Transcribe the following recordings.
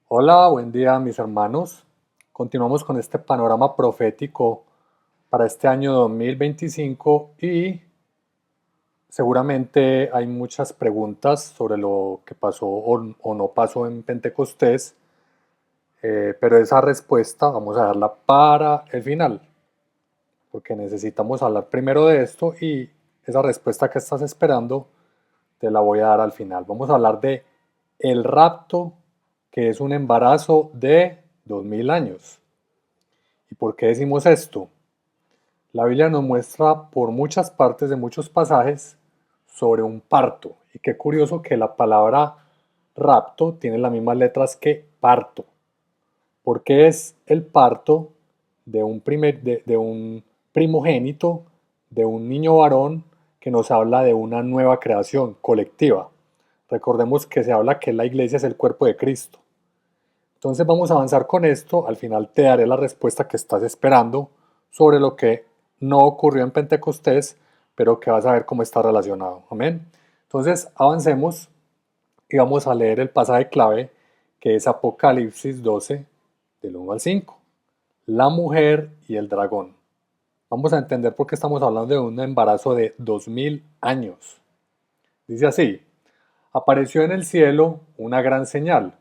Hola, buen día mis hermanos. Continuamos con este panorama profético para este año 2025 y seguramente hay muchas preguntas sobre lo que pasó o no pasó en Pentecostés, pero esa respuesta vamos a darla para el final, porque necesitamos hablar primero de esto y esa respuesta que estás esperando te la voy a dar al final. Vamos a hablar de el rapto, que es un embarazo de 2000 años. ¿Y por qué decimos esto? La Biblia nos muestra por muchas partes de muchos pasajes sobre un parto. Y qué curioso que la palabra rapto tiene las mismas letras que parto, porque es el parto de un primogénito, de un niño varón que nos habla de una nueva creación colectiva. Recordemos que se habla que la iglesia es el cuerpo de Cristo. Entonces vamos a avanzar con esto. Al final te daré la respuesta que estás esperando sobre lo que no ocurrió en Pentecostés, pero que vas a ver cómo está relacionado. Amén. Entonces avancemos y vamos a leer el pasaje clave que es Apocalipsis 12, del 1 al 5. La mujer y el dragón. Vamos a entender por qué estamos hablando de un embarazo de 2000 años. Dice así: apareció en el cielo una gran señal,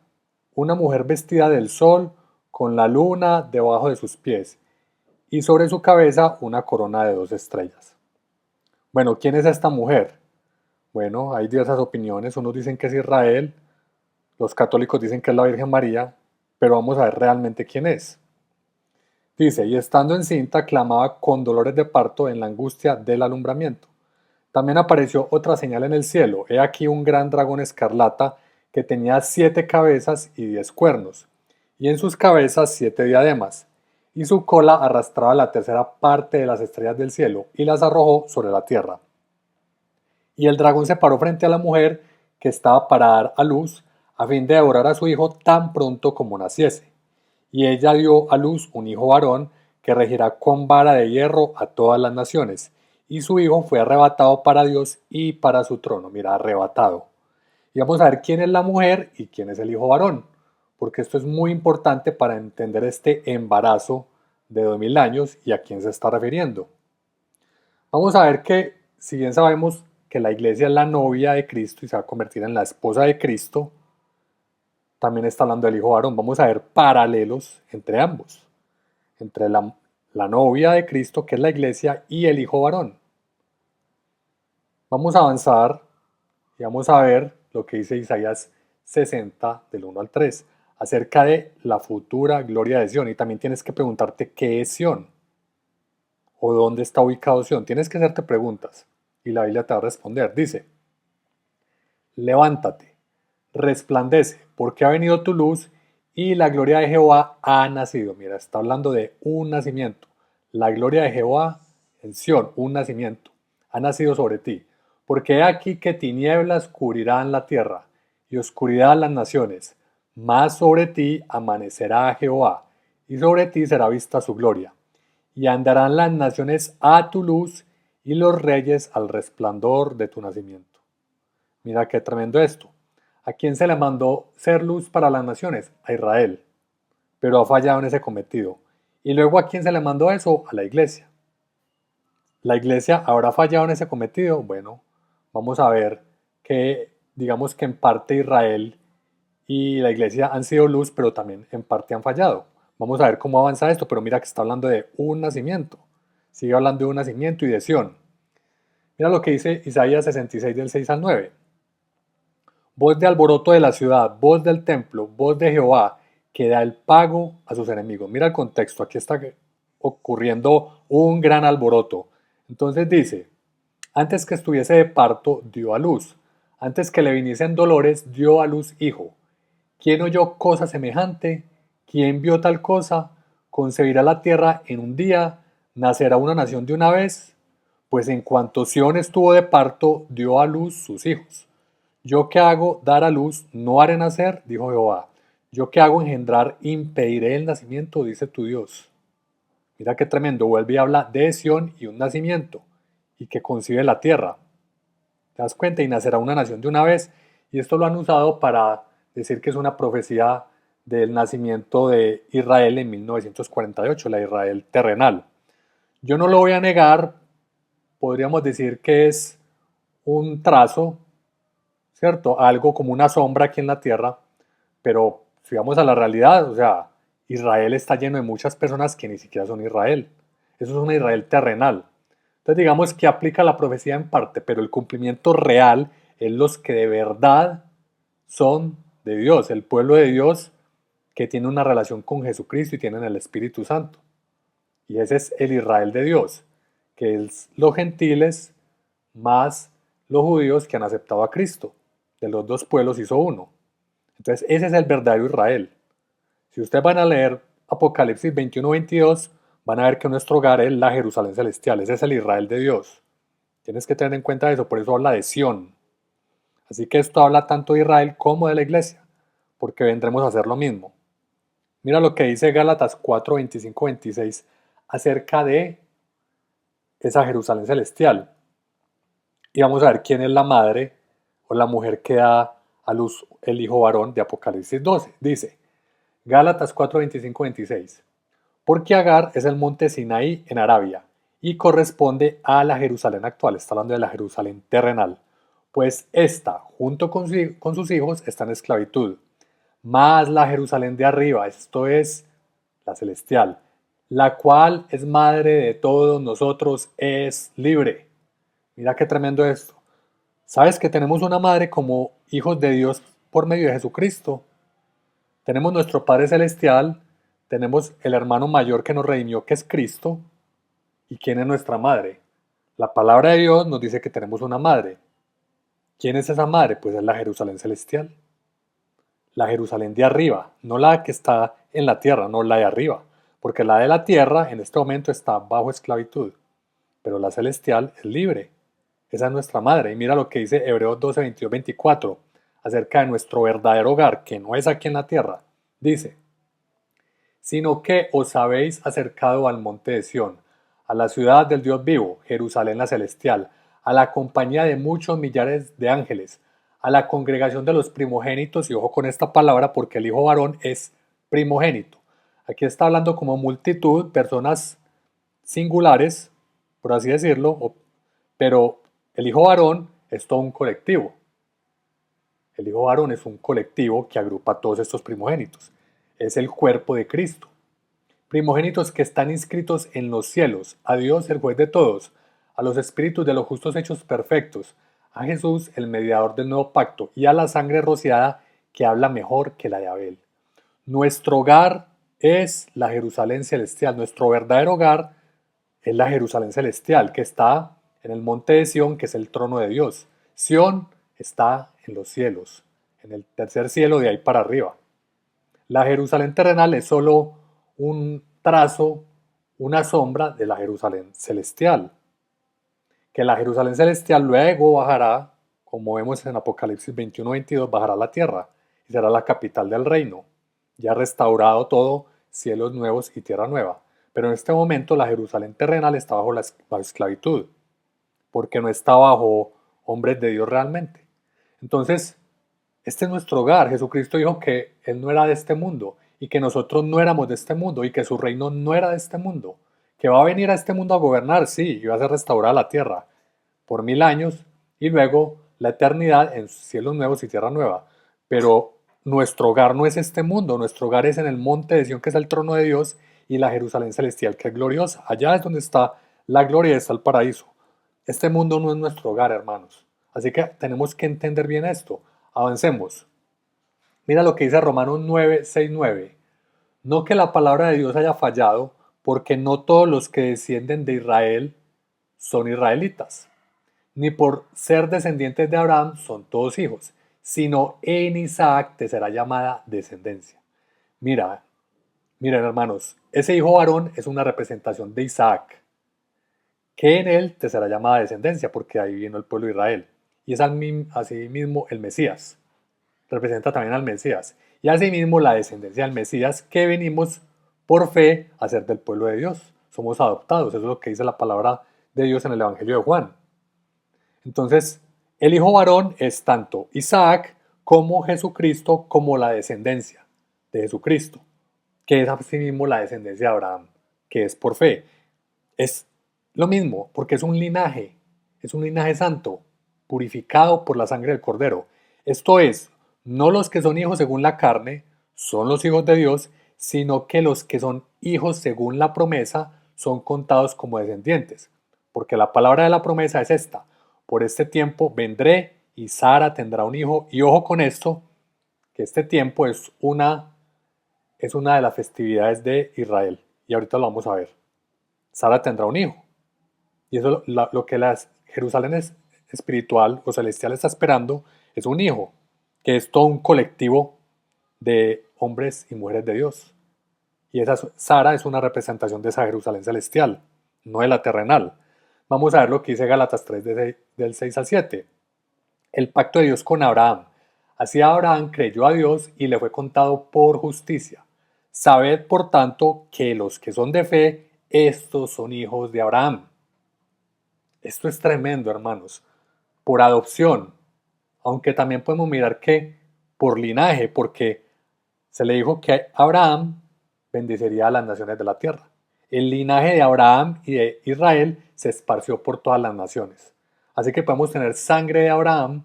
una mujer vestida del sol, con la luna debajo de sus pies, y sobre su cabeza una corona de 2 estrellas. Bueno, ¿quién es esta mujer? Bueno, hay diversas opiniones. Unos dicen que es Israel, los católicos dicen que es la Virgen María, pero vamos a ver realmente quién es. Dice, y estando encinta clamaba con dolores de parto en la angustia del alumbramiento. También apareció otra señal en el cielo. He aquí un gran dragón escarlata que tenía 7 cabezas y 10 cuernos, y en sus cabezas 7 diademas, y su cola arrastraba la tercera parte de las estrellas del cielo y las arrojó sobre la tierra. Y el dragón se paró frente a la mujer que estaba para dar a luz, a fin de devorar a su hijo tan pronto como naciese. Y ella dio a luz un hijo varón que regirá con vara de hierro a todas las naciones. Y su hijo fue arrebatado para Dios y para su trono. Mira, arrebatado. Y vamos a ver quién es la mujer y quién es el hijo varón, porque esto es muy importante para entender este embarazo de 2000 años y a quién se está refiriendo. Vamos a ver que, si bien sabemos que la iglesia es la novia de Cristo y se va a convertir en la esposa de Cristo, también está hablando del hijo varón. Vamos a ver paralelos entre ambos, entre la novia de Cristo, que es la iglesia, y el hijo varón. Vamos a avanzar y vamos a ver lo que dice Isaías 60, del 1 al 3, acerca de la futura gloria de Sión. Y también tienes que preguntarte qué es Sión o dónde está ubicado Sión. Tienes que hacerte preguntas y la Biblia te va a responder. Dice, levántate, resplandece, porque ha venido tu luz y la gloria de Jehová ha nacido. Mira, está hablando de un nacimiento. La gloria de Jehová en Sión, un nacimiento, ha nacido sobre ti. Porque he aquí que tinieblas cubrirán la tierra y oscuridad las naciones, mas sobre ti amanecerá Jehová, y sobre ti será vista su gloria. Y andarán las naciones a tu luz y los reyes al resplandor de tu nacimiento. Mira qué tremendo esto. ¿A quién se le mandó ser luz para las naciones? A Israel, pero ha fallado en ese cometido. Y luego, ¿a quién se le mandó eso? A la iglesia. ¿La iglesia habrá fallado en ese cometido? Bueno, vamos a ver que, digamos que en parte Israel y la iglesia han sido luz, pero también en parte han fallado. Vamos a ver cómo avanza esto, pero mira que está hablando de un nacimiento. Sigue hablando de un nacimiento y de Sión. Mira lo que dice Isaías 66 del 6 al 9. Voz de alboroto de la ciudad, voz del templo, voz de Jehová, que da el pago a sus enemigos. Mira el contexto, aquí está ocurriendo un gran alboroto. Entonces dice, antes que estuviese de parto, dio a luz. Antes que le viniesen dolores, dio a luz hijo. ¿Quién oyó cosa semejante? ¿Quién vio tal cosa? ¿Concebirá la tierra en un día? ¿Nacerá una nación de una vez? Pues en cuanto Sión estuvo de parto, dio a luz sus hijos. Yo que hago dar a luz, no haré nacer, dijo Jehová. Yo que hago engendrar, impediré el nacimiento, dice tu Dios. Mira qué tremendo, vuelve y habla de Sión y un nacimiento, y que concibe la tierra. ¿Te das cuenta? Y nacerá una nación de una vez, y esto lo han usado para decir que es una profecía del nacimiento de Israel en 1948, la Israel terrenal. Yo no lo voy a negar, podríamos decir que es un trazo, ¿cierto? Algo como una sombra aquí en la tierra, pero si vamos a la realidad, o sea, Israel está lleno de muchas personas que ni siquiera son Israel. Eso es una Israel terrenal. Entonces digamos que aplica la profecía en parte, pero el cumplimiento real es los que de verdad son de Dios, el pueblo de Dios que tiene una relación con Jesucristo y tienen el Espíritu Santo. Y ese es el Israel de Dios, que es los gentiles más los judíos que han aceptado a Cristo. De los dos pueblos hizo uno. Entonces ese es el verdadero Israel. Si ustedes van a leer Apocalipsis 21-22, van a ver que nuestro hogar es la Jerusalén celestial. Ese es el Israel de Dios. Tienes que tener en cuenta eso, por eso habla de Sión. Así que esto habla tanto de Israel como de la iglesia, porque vendremos a hacer lo mismo. Mira lo que dice Gálatas 4, 25, 26 acerca de esa Jerusalén celestial. Y vamos a ver quién es la madre o la mujer que da a luz el hijo varón de Apocalipsis 12. Dice, Gálatas 4, 25, 26. Porque Agar es el monte Sinaí en Arabia y corresponde a la Jerusalén actual. Está hablando de la Jerusalén terrenal. Pues esta, junto con sus hijos, está en esclavitud. Más la Jerusalén de arriba, esto es la celestial, la cual es madre de todos nosotros, es libre. Mira qué tremendo esto. ¿Sabes que tenemos una madre como hijos de Dios por medio de Jesucristo? Tenemos nuestro Padre Celestial, tenemos el hermano mayor que nos redimió, que es Cristo. ¿Y quién es nuestra madre? La palabra de Dios nos dice que tenemos una madre. ¿Quién es esa madre? Pues es la Jerusalén celestial. La Jerusalén de arriba, no la que está en la tierra, no la de arriba, porque la de la tierra en este momento está bajo esclavitud, pero la celestial es libre. Esa es nuestra madre. Y mira lo que dice Hebreos 12, 22, 24 acerca de nuestro verdadero hogar, que no es aquí en la tierra. Dice, sino que os habéis acercado al monte de Sión, a la ciudad del Dios vivo, Jerusalén la celestial, a la compañía de muchos millares de ángeles, a la congregación de los primogénitos, y ojo con esta palabra porque el hijo varón es primogénito. Aquí está hablando como multitud, personas singulares, por así decirlo, pero el hijo varón es todo un colectivo. El hijo varón es un colectivo que agrupa a todos estos primogénitos. Es el cuerpo de Cristo. Primogénitos que están inscritos en los cielos, a Dios el juez de todos, a los espíritus de los justos hechos perfectos, a Jesús el mediador del nuevo pacto y a la sangre rociada que habla mejor que la de Abel. Nuestro hogar es la Jerusalén celestial, nuestro verdadero hogar es la Jerusalén celestial que está en el monte de Sión, que es el trono de Dios. Sión está en los cielos, en el tercer cielo de ahí para arriba. La Jerusalén terrenal es solo un trazo, una sombra de la Jerusalén celestial. Que la Jerusalén celestial luego bajará, como vemos en Apocalipsis 21-22, bajará a la tierra y será la capital del reino. Ya restaurado todo, cielos nuevos y tierra nueva. Pero en este momento la Jerusalén terrenal está bajo la esclavitud, porque no está bajo hombres de Dios realmente. Entonces, este es nuestro hogar. Jesucristo dijo que Él no era de este mundo y que nosotros no éramos de este mundo y que su reino no era de este mundo. Que va a venir a este mundo a gobernar, sí, y va a ser restaurada la tierra por 1000 años y luego la eternidad en cielos nuevos y tierra nueva. Pero nuestro hogar no es este mundo, nuestro hogar es en el monte de Sion, que es el trono de Dios, y la Jerusalén celestial, que es gloriosa. Allá es donde está la gloria y está el paraíso. Este mundo no es nuestro hogar, hermanos. Así que tenemos que entender bien esto. Avancemos. Mira lo que dice Romanos 9, 6, 9. No que la palabra de Dios haya fallado, porque no todos los que descienden de Israel son israelitas, ni por ser descendientes de Abraham son todos hijos, sino en Isaac te será llamada descendencia. Mira, miren hermanos, ese hijo varón es una representación de Isaac, que en él te será llamada descendencia, porque ahí vino el pueblo de Israel. Y es así mismo el Mesías, representa también al Mesías. Y asimismo la descendencia del Mesías que venimos por fe a ser del pueblo de Dios. Somos adoptados, eso es lo que dice la palabra de Dios en el Evangelio de Juan. Entonces, el hijo varón es tanto Isaac como Jesucristo como la descendencia de Jesucristo, que es asimismo la descendencia de Abraham, que es por fe. Es lo mismo, porque es un linaje santo, purificado por la sangre del Cordero. Esto es, no los que son hijos según la carne son los hijos de Dios, sino que los que son hijos según la promesa son contados como descendientes. Porque la palabra de la promesa es esta: por este tiempo vendré y Sara tendrá un hijo. Y ojo con esto, que este tiempo es una de las festividades de Israel. Y ahorita lo vamos a ver. Sara tendrá un hijo. Y eso lo que la Jerusalén espiritual o celestial está esperando es un hijo, que es todo un colectivo de hombres y mujeres de Dios. Y esa Sara es una representación de esa Jerusalén celestial, no de la terrenal. Vamos a ver lo que dice Gálatas 3 del 6 al 7. El pacto de Dios con Abraham. Así Abraham creyó a Dios y le fue contado por justicia. Sabed, por tanto, que los que son de fe, estos son hijos de Abraham. Esto es tremendo, hermanos. Por adopción, aunque también podemos mirar que por linaje, porque se le dijo que Abraham bendeciría a las naciones de la tierra. El linaje de Abraham y de Israel se esparció por todas las naciones. Así que podemos tener sangre de Abraham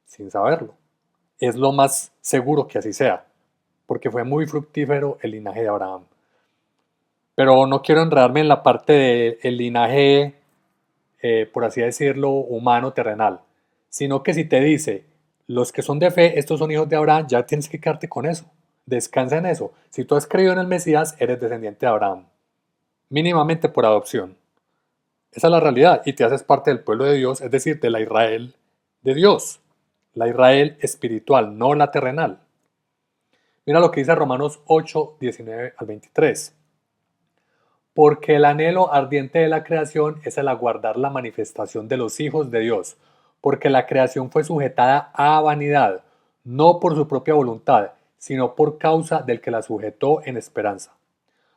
sin saberlo. Es lo más seguro que así sea, porque fue muy fructífero el linaje de Abraham. Pero no quiero enredarme en la parte del linaje, por así decirlo, humano, terrenal, sino que si te dice, los que son de fe, estos son hijos de Abraham, ya tienes que quedarte con eso. Descansa en eso. Si tú has creído en el Mesías, eres descendiente de Abraham, mínimamente por adopción. Esa es la realidad y te haces parte del pueblo de Dios, es decir, de la Israel de Dios, la Israel espiritual, no la terrenal. Mira lo que dice Romanos 8, 19 al 23. Porque el anhelo ardiente de la creación es el aguardar la manifestación de los hijos de Dios, porque la creación fue sujetada a vanidad, no por su propia voluntad, sino por causa del que la sujetó en esperanza.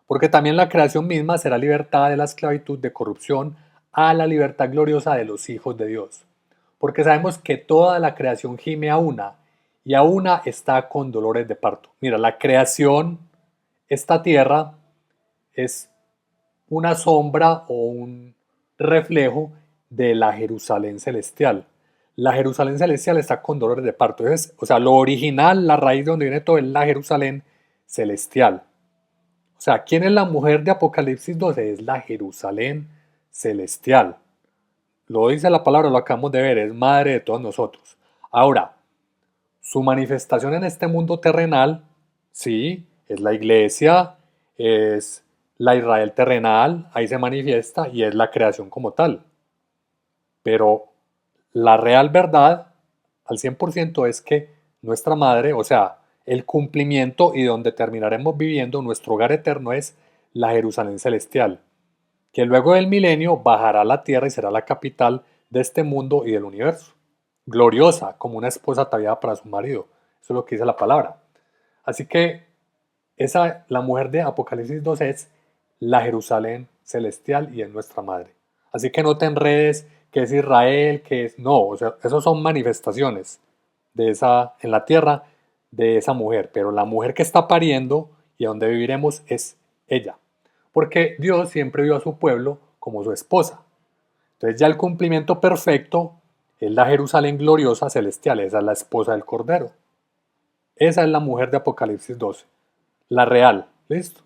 Porque también la creación misma será libertada de la esclavitud de corrupción a la libertad gloriosa de los hijos de Dios. Porque sabemos que toda la creación gime a una, y a una está con dolores de parto. Mira, la creación, esta tierra, es una sombra o un reflejo de la Jerusalén celestial. La Jerusalén celestial está con dolores de parto. O sea, lo original, la raíz de donde viene todo es la Jerusalén celestial. O sea, ¿quién es la mujer de Apocalipsis 12? Es la Jerusalén celestial. Lo dice la palabra, lo acabamos de ver, es madre de todos nosotros. Ahora, su manifestación en este mundo terrenal, sí, es la iglesia, es la Israel terrenal, ahí se manifiesta y es la creación como tal. Pero la real verdad, al 100%, es que nuestra madre, o sea, el cumplimiento y donde terminaremos viviendo, nuestro hogar eterno es la Jerusalén celestial, que luego del milenio bajará a la tierra y será la capital de este mundo y del universo. Gloriosa, como una esposa ataviada para su marido. Eso es lo que dice la palabra. Así que la mujer de Apocalipsis 2 es la Jerusalén celestial y es nuestra madre. Así que no te enredes que es Israel, que es... No, o sea, esos son manifestaciones de en la tierra de esa mujer. Pero la mujer que está pariendo y donde viviremos es ella. Porque Dios siempre vio a su pueblo como su esposa. Entonces ya el cumplimiento perfecto es la Jerusalén gloriosa celestial. Esa es la esposa del Cordero. Esa es la mujer de Apocalipsis 12. La real. ¿Listo?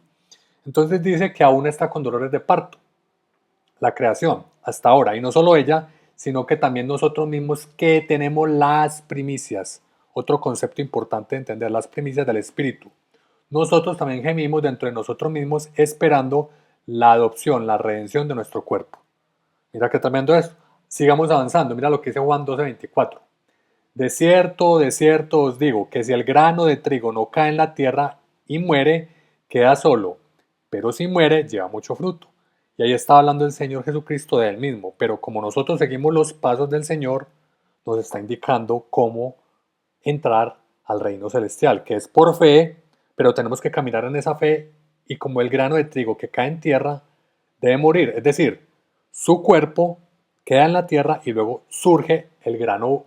Entonces dice que aún está con dolores de parto. La creación, hasta ahora. Y no solo ella, sino que también nosotros mismos que tenemos las primicias. Otro concepto importante de entender, las primicias del Espíritu. Nosotros también gemimos dentro de nosotros mismos esperando la adopción, la redención de nuestro cuerpo. Mira qué tremendo esto. Sigamos avanzando. Mira lo que dice Juan 12:24. De cierto os digo, que si el grano de trigo no cae en la tierra y muere, queda solo, pero si muere, lleva mucho fruto. Y ahí está hablando el Señor Jesucristo de él mismo, pero como nosotros seguimos los pasos del Señor, nos está indicando cómo entrar al reino celestial, que es por fe, pero tenemos que caminar en esa fe, y como el grano de trigo que cae en tierra debe morir, es decir, su cuerpo queda en la tierra y luego surge el grano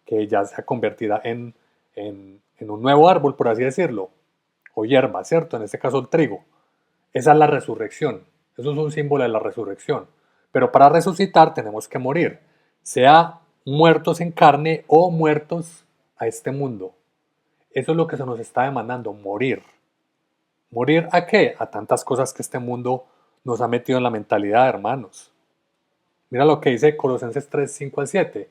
que ya se ha convertido en un nuevo árbol, por así decirlo, o hierba, ¿cierto? En este caso el trigo. Esa es la resurrección. Eso es un símbolo de la resurrección. Pero para resucitar tenemos que morir, sea muertos en carne o muertos a este mundo. Eso es lo que se nos está demandando, morir. ¿Morir a qué? A tantas cosas que este mundo nos ha metido en la mentalidad, hermanos. Mira lo que dice Colosenses 3, 5 al 7.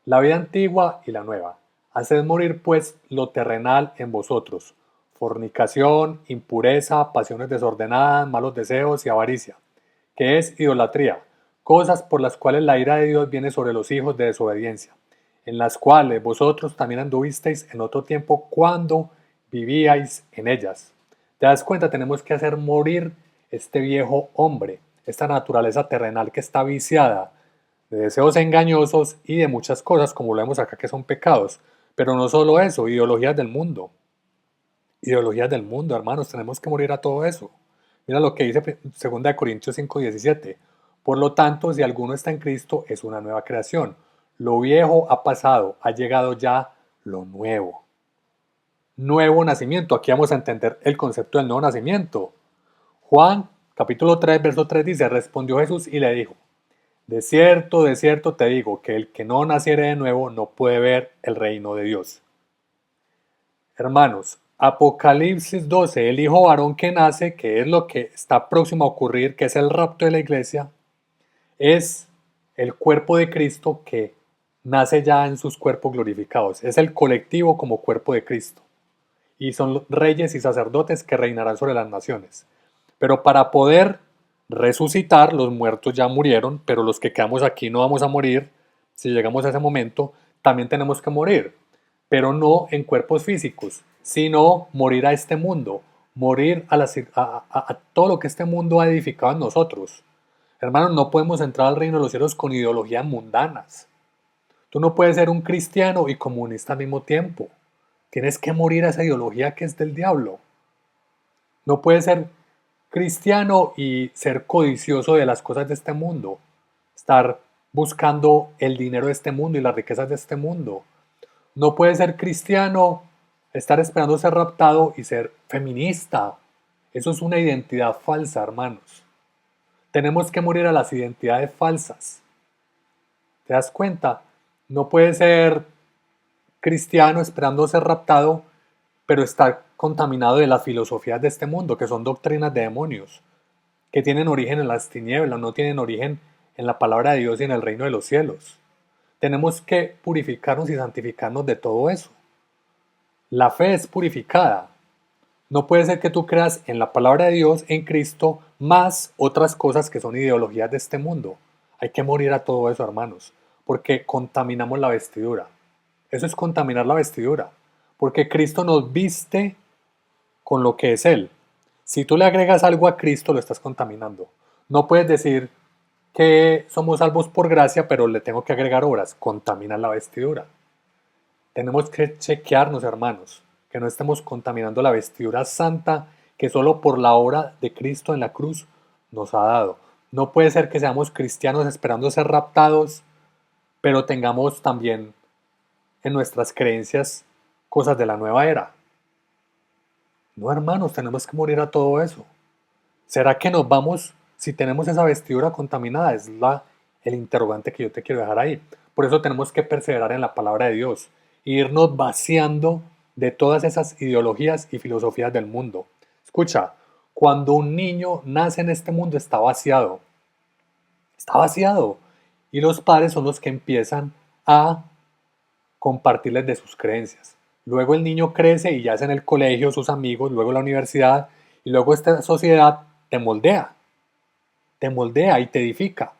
La vida antigua y la nueva. Haced morir pues lo terrenal en vosotros. Fornicación, impureza, pasiones desordenadas, malos deseos y avaricia, que es idolatría, cosas por las cuales la ira de Dios viene sobre los hijos de desobediencia, en las cuales vosotros también anduvisteis en otro tiempo cuando vivíais en ellas. ¿Te das cuenta? Tenemos que hacer morir este viejo hombre, esta naturaleza terrenal que está viciada de deseos engañosos y de muchas cosas, como lo vemos acá, que son pecados. Pero no solo eso, ideologías del mundo. Ideologías del mundo, hermanos, tenemos que morir a todo eso. Mira lo que dice 2 Corintios 5:17. Por lo tanto, si alguno está en Cristo, es una nueva creación. Lo viejo ha pasado, ha llegado ya lo nuevo. Nuevo nacimiento. Aquí vamos a entender el concepto del nuevo nacimiento. Juan, capítulo 3, verso 3 dice, respondió Jesús y le dijo, de cierto te digo, que el que no naciere de nuevo no puede ver el reino de Dios. Hermanos, Apocalipsis 12, el hijo varón que nace, que es lo que está próximo a ocurrir, que es el rapto de la iglesia, es el cuerpo de Cristo que nace ya en sus cuerpos glorificados. Es el colectivo como cuerpo de Cristo. Y son reyes y sacerdotes que reinarán sobre las naciones. Pero para poder resucitar, los muertos ya murieron, pero los que quedamos aquí no vamos a morir. Si llegamos a ese momento, también tenemos que morir, pero no en cuerpos físicos, sino morir a este mundo, morir a todo lo que este mundo ha edificado en nosotros. Hermanos, no podemos entrar al reino de los cielos con ideologías mundanas. Tú no puedes ser un cristiano y comunista al mismo tiempo. Tienes que morir a esa ideología que es del diablo. No puedes ser cristiano y ser codicioso de las cosas de este mundo. Estar buscando el dinero de este mundo y las riquezas de este mundo. No puedes ser cristiano, estar esperando ser raptado y ser feminista. Eso es una identidad falsa, hermanos. Tenemos que morir a las identidades falsas. ¿Te das cuenta? No puedes ser cristiano esperando ser raptado, pero estar contaminado de las filosofías de este mundo, que son doctrinas de demonios, que tienen origen en las tinieblas, no tienen origen en la palabra de Dios y en el reino de los cielos. Tenemos que purificarnos y santificarnos de todo eso. La fe es purificada. No puede ser que tú creas en la palabra de Dios, en Cristo, más otras cosas que son ideologías de este mundo. Hay que morir a todo eso, hermanos, porque contaminamos la vestidura. Eso es contaminar la vestidura, porque Cristo nos viste con lo que es Él. Si tú le agregas algo a Cristo, lo estás contaminando. No puedes decir que somos salvos por gracia, pero le tengo que agregar obras. Contamina la vestidura. Tenemos que chequearnos, hermanos, que no estemos contaminando la vestidura santa que solo por la obra de Cristo en la cruz nos ha dado. No puede ser que seamos cristianos esperando ser raptados, pero tengamos también en nuestras creencias cosas de la nueva era. No, hermanos, tenemos que morir a todo eso. ¿Será que nos vamos si tenemos esa vestidura contaminada? Es el interrogante que yo te quiero dejar ahí. Por eso tenemos que perseverar en la palabra de Dios e irnos vaciando de todas esas ideologías y filosofías del mundo. Escucha, cuando un niño nace en este mundo está vaciado. Está vaciado. Y los padres son los que empiezan a compartirles de sus creencias. Luego el niño crece y ya es en el colegio, sus amigos, luego la universidad y luego esta sociedad te moldea y te edifica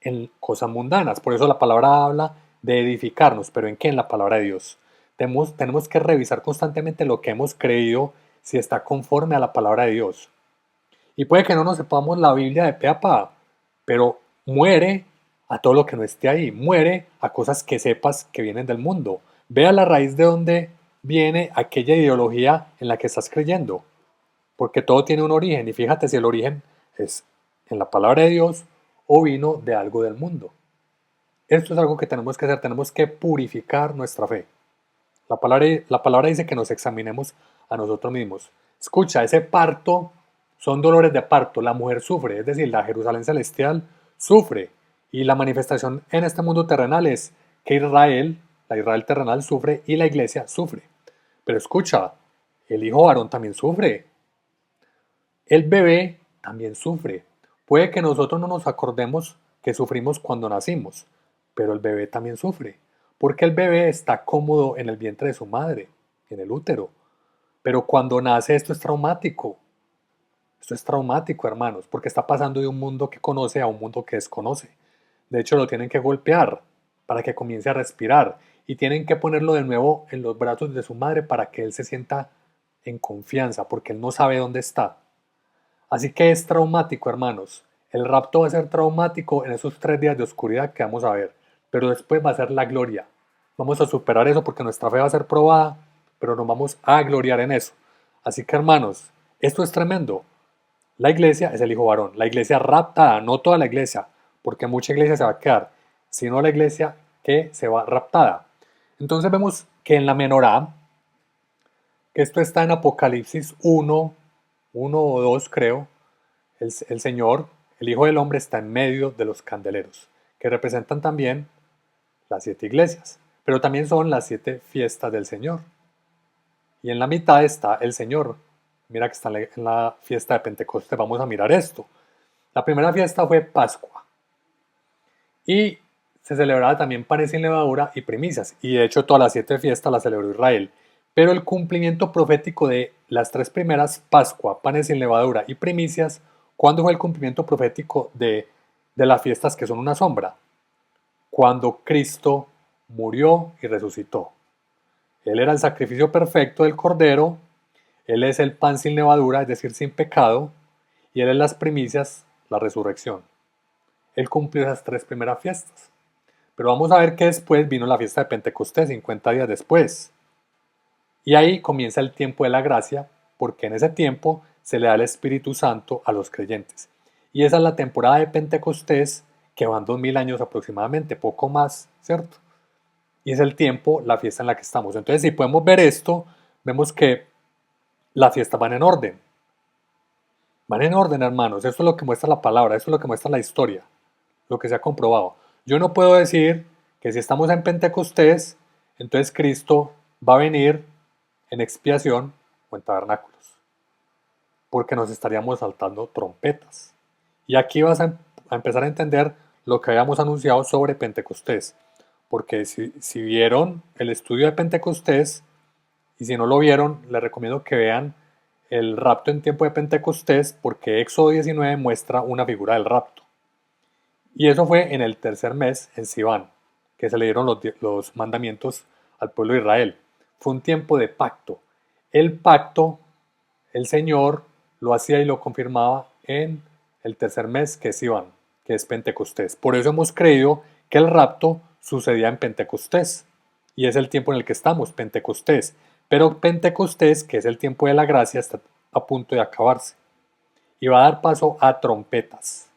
en cosas mundanas. Por eso la palabra habla de edificarnos, pero ¿en qué? En la palabra de Dios. Tenemos que revisar constantemente lo que hemos creído, si está conforme a la palabra de Dios. Y puede que no nos sepamos la Biblia de pe a pa, pero muere a todo lo que no esté ahí. Muere a cosas que sepas que vienen del mundo. Ve a la raíz de donde viene aquella ideología en la que estás creyendo. Porque todo tiene un origen. Y fíjate si el origen es en la palabra de Dios o vino de algo del mundo. Esto es algo que tenemos que hacer. Tenemos que purificar nuestra fe. La palabra dice que nos examinemos a nosotros mismos. Escucha, ese parto son dolores de parto, la mujer sufre, es decir, la Jerusalén celestial sufre. Y la manifestación en este mundo terrenal es que Israel, la Israel terrenal sufre y la iglesia sufre. Pero escucha, el hijo varón también sufre. El bebé también sufre. Puede que nosotros no nos acordemos que sufrimos cuando nacimos, pero el bebé también sufre, porque el bebé está cómodo en el vientre de su madre, en el útero. Pero cuando nace esto es traumático. Esto es traumático, hermanos, porque está pasando de un mundo que conoce a un mundo que desconoce. De hecho, lo tienen que golpear para que comience a respirar y tienen que ponerlo de nuevo en los brazos de su madre para que él se sienta en confianza, porque él no sabe dónde está. Así que es traumático, hermanos. El rapto va a ser traumático en esos 3 días de oscuridad que vamos a ver, pero después va a ser la gloria. Vamos a superar eso porque nuestra fe va a ser probada, pero nos vamos a gloriar en eso. Así que, hermanos, esto es tremendo. La iglesia es el hijo varón, la iglesia raptada, no toda la iglesia, porque mucha iglesia se va a quedar, sino la iglesia que se va raptada. Entonces vemos que en la menorá, que esto está en Apocalipsis 1 o 2 creo, el Señor, el Hijo del Hombre, está en medio de los candeleros, que representan también las 7 iglesias, pero también son las 7 fiestas del Señor. Y en la mitad está el Señor. Mira que está en la fiesta de Pentecostés. Vamos a mirar esto. La primera fiesta fue Pascua. Y se celebraba también panes sin levadura y primicias. Y de hecho todas las 7 fiestas las celebró Israel. Pero el cumplimiento profético de las 3 primeras, Pascua, panes sin levadura y primicias, ¿cuándo fue el cumplimiento profético de las fiestas que son una sombra? Cuando Cristo murió y resucitó. Él era el sacrificio perfecto del Cordero, Él es el pan sin levadura, es decir, sin pecado, y Él es las primicias, la resurrección. Él cumplió esas 3 primeras fiestas. Pero vamos a ver que después vino la fiesta de Pentecostés, 50 días después. Y ahí comienza el tiempo de la gracia, porque en ese tiempo se le da el Espíritu Santo a los creyentes. Y esa es la temporada de Pentecostés, que van 2000 años aproximadamente, poco más, ¿cierto? Y es el tiempo, la fiesta en la que estamos. Entonces, si podemos ver esto, vemos que las fiestas van en orden. Van en orden, hermanos. Esto es lo que muestra la palabra, esto es lo que muestra la historia, lo que se ha comprobado. Yo no puedo decir que si estamos en Pentecostés, entonces Cristo va a venir en expiación o en tabernáculos, porque nos estaríamos saltando trompetas. Y aquí vas a empezar a entender lo que habíamos anunciado sobre Pentecostés, porque si vieron el estudio de Pentecostés, y si no lo vieron, les recomiendo que vean el rapto en tiempo de Pentecostés, porque Éxodo 19 muestra una figura del rapto. Y eso fue en el tercer mes, en Sivan, que se le dieron los mandamientos al pueblo de Israel. Fue un tiempo de pacto. El pacto, el Señor lo hacía y lo confirmaba en el tercer mes, que es Sivan, que es Pentecostés. Por eso hemos creído que el rapto sucedía en Pentecostés. Y es el tiempo en el que estamos, Pentecostés. Pero Pentecostés, que es el tiempo de la gracia, está a punto de acabarse. Y va a dar paso a trompetas.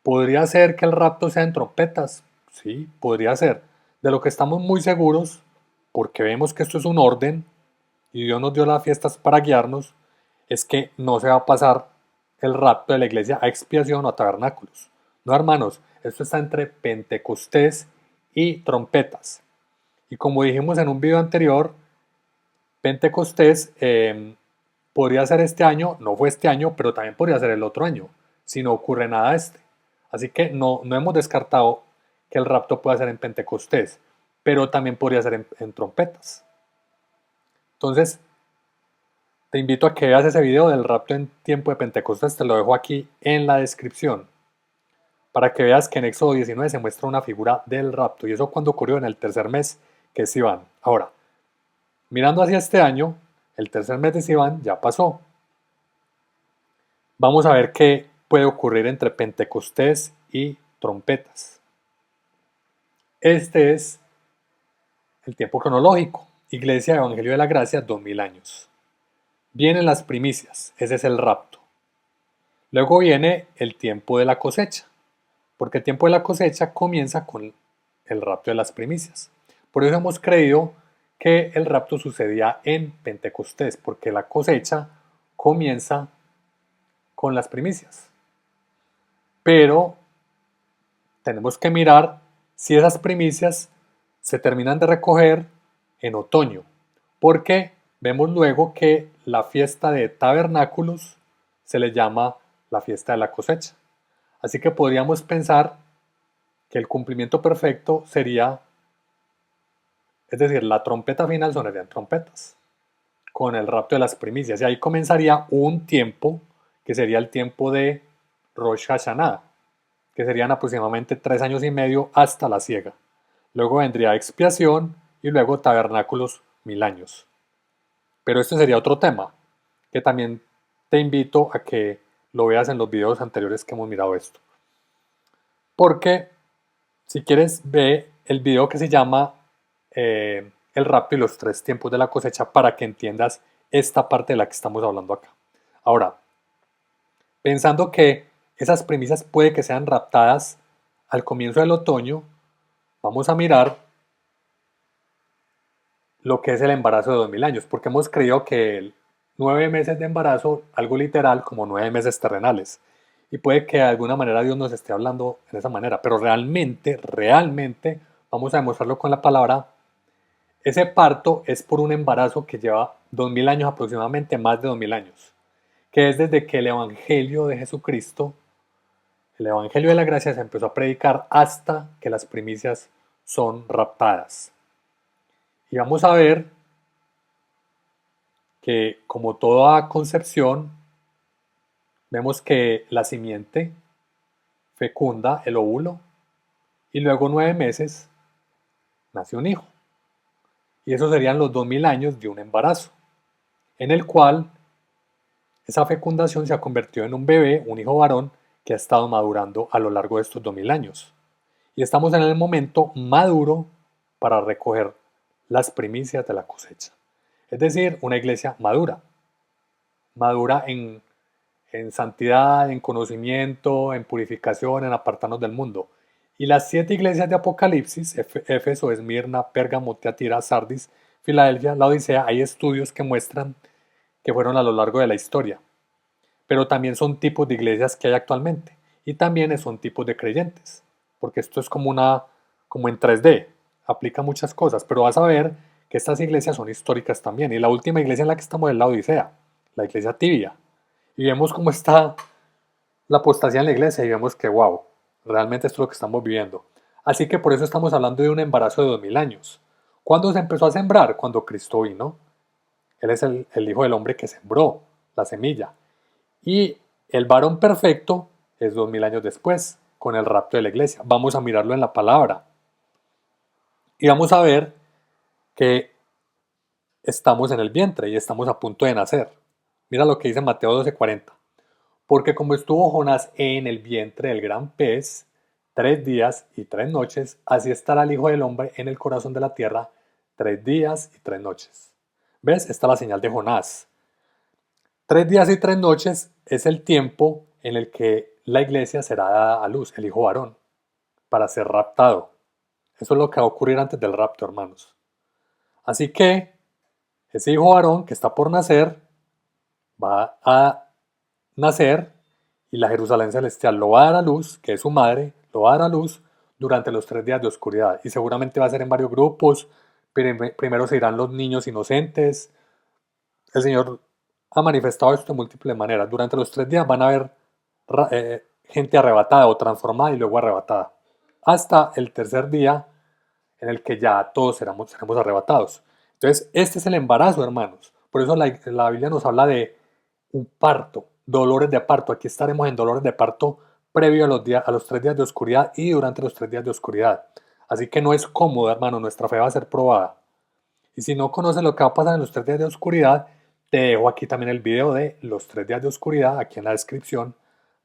¿Podría ser que el rapto sea en trompetas? Sí, podría ser. De lo que estamos muy seguros, porque vemos que esto es un orden, y Dios nos dio las fiestas para guiarnos, es que no se va a pasar el rapto de la iglesia a expiación o a tabernáculos. No, hermanos, esto está entre Pentecostés y trompetas. Y como dijimos en un video anterior, Pentecostés podría ser este año, no fue este año, pero también podría ser el otro año, si no ocurre nada este. Así que no hemos descartado que el rapto pueda ser en Pentecostés, pero también podría ser en trompetas. Entonces, te invito a que veas ese video del rapto en tiempo de Pentecostés, te lo dejo aquí en la descripción, para que veas que en Éxodo 19 se muestra una figura del rapto, y eso cuando ocurrió en el tercer mes, que es Sivan. Ahora, mirando hacia este año, el tercer mes de Sivan ya pasó. Vamos a ver qué puede ocurrir entre Pentecostés y trompetas. Este es el tiempo cronológico. Iglesia Evangelio de la Gracia, 2000 años. Vienen las primicias, ese es el rapto. Luego viene el tiempo de la cosecha, porque el tiempo de la cosecha comienza con el rapto de las primicias. Por eso hemos creído que el rapto sucedía en Pentecostés, porque la cosecha comienza con las primicias. Pero tenemos que mirar si esas primicias se terminan de recoger en otoño, porque vemos luego que la fiesta de tabernáculos se le llama la fiesta de la cosecha. Así que podríamos pensar que el cumplimiento perfecto sería, es decir, la trompeta final sonarían trompetas, con el rapto de las primicias. Y ahí comenzaría un tiempo que sería el tiempo de Rosh Hashanah, que serían aproximadamente 3 años y medio hasta la siega. Luego vendría expiación y luego tabernáculos 1000 años. Pero este sería otro tema, que también te invito a que lo veas en los videos anteriores que hemos mirado esto. Porque si quieres ve el video que se llama El rapto y los 3 tiempos de la cosecha para que entiendas esta parte de la que estamos hablando acá. Ahora, pensando que esas premisas puede que sean raptadas al comienzo del otoño, vamos a mirar lo que es el embarazo de 2000 años, porque hemos creído que 9 meses de embarazo, algo literal como 9 meses terrenales, y puede que de alguna manera Dios nos esté hablando en esa manera, pero realmente, vamos a demostrarlo con la palabra. Ese parto es por un embarazo que lleva 2000 años aproximadamente, más de 2000 años, que es desde que el Evangelio de Jesucristo, el Evangelio de la Gracia se empezó a predicar hasta que las primicias son raptadas. Y vamos a ver que como toda concepción, vemos que la simiente fecunda el óvulo y luego 9 meses nace un hijo. Y esos serían los 2000 años de un embarazo, en el cual esa fecundación se ha convertido en un bebé, un hijo varón, que ha estado madurando a lo largo de estos 2000 años. Y estamos en el momento maduro para recoger las primicias de la cosecha. Es decir, una iglesia madura. Madura en santidad, en conocimiento, en purificación, en apartarnos del mundo. Y las 7 iglesias de Apocalipsis, Éfeso, Esmirna, Pérgamo, Tiatira, Sardis, Filadelfia, la Odisea, hay estudios que muestran que fueron a lo largo de la historia. Pero también son tipos de iglesias que hay actualmente. Y también son tipos de creyentes. Porque esto es como en 3D. Aplica muchas cosas. Pero vas a ver que estas iglesias son históricas también. Y la última iglesia en la que estamos es la Odisea, la iglesia tibia. Y vemos cómo está la apostasía en la iglesia y vemos que, wow, realmente esto es lo que estamos viviendo. Así que por eso estamos hablando de un embarazo de 2000 años. ¿Cuándo se empezó a sembrar? Cuando Cristo vino. Él es el Hijo del Hombre que sembró la semilla. Y el varón perfecto es 2000 años después, con el rapto de la iglesia. Vamos a mirarlo en la palabra. Y vamos a ver que estamos en el vientre y estamos a punto de nacer. Mira lo que dice Mateo 12:40. Porque como estuvo Jonás en el vientre del gran pez 3 días y 3 noches, así estará el Hijo del Hombre en el corazón de la tierra 3 días y 3 noches. ¿Ves? Esta es la señal de Jonás. 3 días y 3 noches es el tiempo en el que la iglesia será dada a luz, el hijo varón, para ser raptado. Eso es lo que va a ocurrir antes del rapto, hermanos. Así que ese hijo varón que está por nacer va a nacer y la Jerusalén celestial lo va a dar a luz, que es su madre, lo va a dar a luz durante los 3 días de oscuridad. Y seguramente va a ser en varios grupos. Primero se irán los niños inocentes. El Señor ha manifestado esto de múltiples maneras. Durante los 3 días van a haber gente arrebatada o transformada y luego arrebatada. Hasta el tercer día en el que ya todos seremos arrebatados. Entonces, este es el embarazo, hermanos. Por eso la Biblia nos habla de un parto, dolores de parto. Aquí estaremos en dolores de parto previo a los 3 días de oscuridad y durante los 3 días de oscuridad. Así que no es cómodo, hermano. Nuestra fe va a ser probada. Y si no conoces lo que va a pasar en los 3 días de oscuridad, te dejo aquí también el video de los 3 días de oscuridad, aquí en la descripción,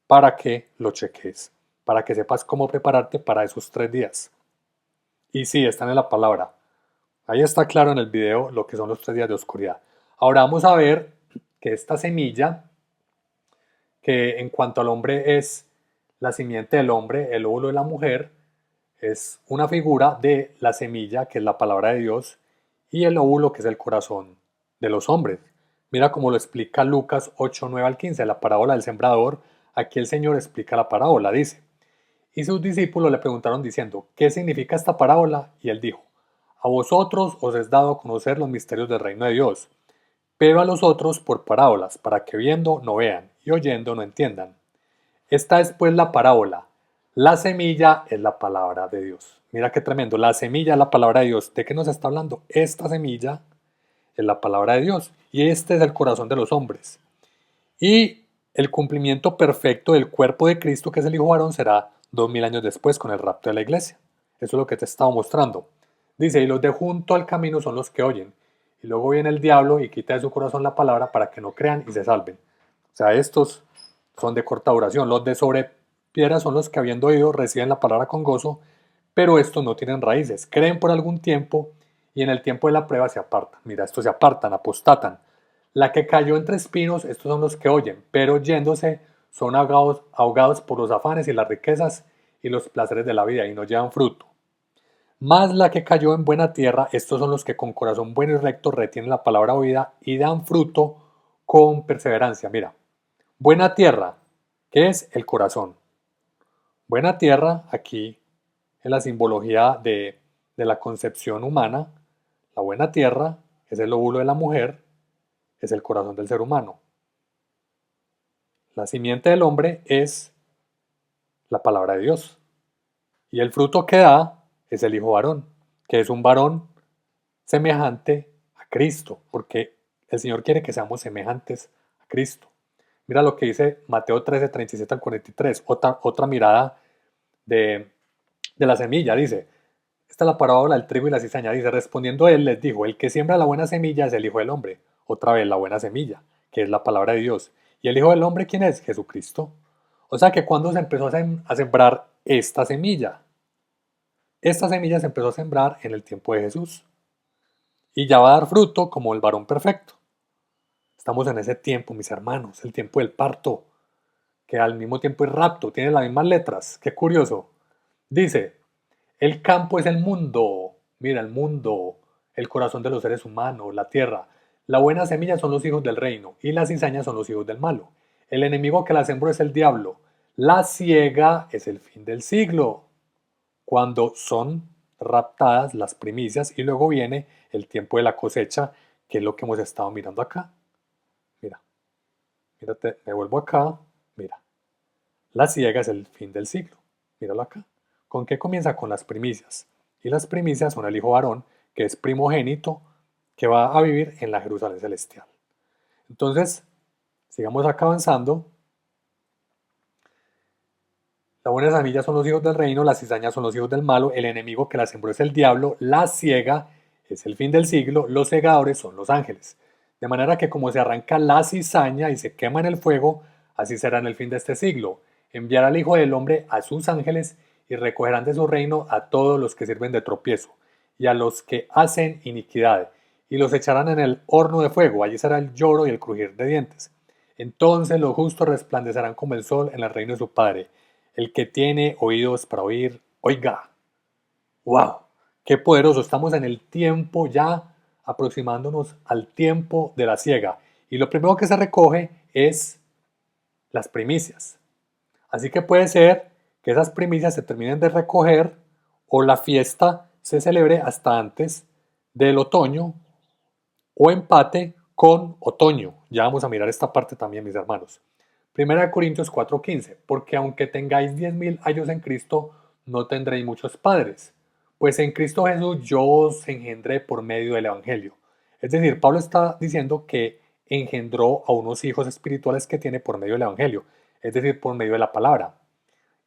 para que lo cheques, para que sepas cómo prepararte para esos 3 días. Y sí, están en la palabra. Ahí está claro en el video lo que son los 3 días de oscuridad. Ahora vamos a ver que esta semilla, que en cuanto al hombre es la simiente del hombre, el óvulo de la mujer, es una figura de la semilla, que es la palabra de Dios, y el óvulo, que es el corazón de los hombres. Mira cómo lo explica Lucas 8, 9 al 15, la parábola del sembrador. Aquí el Señor explica la parábola, dice: y sus discípulos le preguntaron diciendo: ¿qué significa esta parábola? Y él dijo: a vosotros os es dado a conocer los misterios del reino de Dios, pero a los otros por parábolas, para que viendo no vean y oyendo no entiendan. Esta es pues la parábola. La semilla es la palabra de Dios. Mira qué tremendo. La semilla es la palabra de Dios. ¿De qué nos está hablando? Esta semilla es la palabra de Dios. Y este es el corazón de los hombres. Y el cumplimiento perfecto del cuerpo de Cristo, que es el Hijo varón, será 2000 años después con el rapto de la iglesia. Eso es lo que te he estado mostrando. Dice: y los de junto al camino son los que oyen. Y luego viene el diablo y quita de su corazón la palabra para que no crean y se salven. O sea, estos son de corta duración. Los de sobre piedra son los que, habiendo oído, reciben la palabra con gozo, pero estos no tienen raíces. Creen por algún tiempo y en el tiempo de la prueba se apartan. Mira, estos se apartan, apostatan. La que cayó entre espinos, estos son los que oyen, pero yéndose son ahogados por los afanes y las riquezas y los placeres de la vida y no llevan fruto. Más la que cayó en buena tierra, estos son los que con corazón bueno y recto retienen la palabra oída y dan fruto con perseverancia. Mira, buena tierra, ¿qué es? El corazón. Buena tierra, aquí en la simbología de la concepción humana, la buena tierra es el óvulo de la mujer, es el corazón del ser humano. La simiente del hombre es la palabra de Dios. Y el fruto que da es el hijo varón, que es un varón semejante a Cristo, porque el Señor quiere que seamos semejantes a Cristo. Mira lo que dice Mateo 13, 37 al 43, otra mirada de la semilla. Dice: esta es la parábola del trigo y la cizaña. Dice: respondiendo él les dijo: el que siembra la buena semilla es el Hijo del Hombre. Otra vez, la buena semilla, que es la palabra de Dios. ¿Y el Hijo del Hombre quién es? Jesucristo. O sea que cuando se empezó a sembrar esta semilla se empezó a sembrar en el tiempo de Jesús. Y ya va a dar fruto como el varón perfecto. Estamos en ese tiempo, mis hermanos, el tiempo del parto, que al mismo tiempo es rapto, tiene las mismas letras. Qué curioso. Dice: el campo es el mundo, mira, el mundo, el corazón de los seres humanos, la tierra. La buena semilla son los hijos del reino y las cizañas son los hijos del malo. El enemigo que la sembró es el diablo. La siega es el fin del siglo, cuando son raptadas las primicias y luego viene el tiempo de la cosecha, que es lo que hemos estado mirando acá. Mira, mírate, me vuelvo acá, mira. La siega es el fin del siglo, míralo acá. ¿Con qué comienza? Con las primicias. Y las primicias son el hijo varón, que es primogénito, que va a vivir en la Jerusalén celestial. Entonces, sigamos acá avanzando. La buena semilla son los hijos del reino, las cizañas son los hijos del malo, el enemigo que la sembró es el diablo, la ciega es el fin del siglo, los segadores son los ángeles. De manera que como se arranca la cizaña y se quema en el fuego, así será en el fin de este siglo. Enviará al Hijo del Hombre a sus ángeles y recogerán de su reino a todos los que sirven de tropiezo y a los que hacen iniquidad, y los echarán en el horno de fuego, allí será el lloro y el crujir de dientes. Entonces los justos resplandecerán como el sol en el reino de su Padre. El que tiene oídos para oír, oiga. ¡Wow! ¡Qué poderoso! Estamos en el tiempo ya, aproximándonos al tiempo de la siega. Y lo primero que se recoge es las primicias. Así que puede ser que esas primicias se terminen de recoger o la fiesta se celebre hasta antes del otoño o empate con otoño. Ya vamos a mirar esta parte también, mis hermanos. Primera de Corintios 4:15, porque aunque tengáis 10.000 años en Cristo, no tendréis muchos padres, pues en Cristo Jesús yo os engendré por medio del Evangelio. Es decir, Pablo está diciendo que engendró a unos hijos espirituales que tiene por medio del Evangelio, es decir, por medio de la palabra.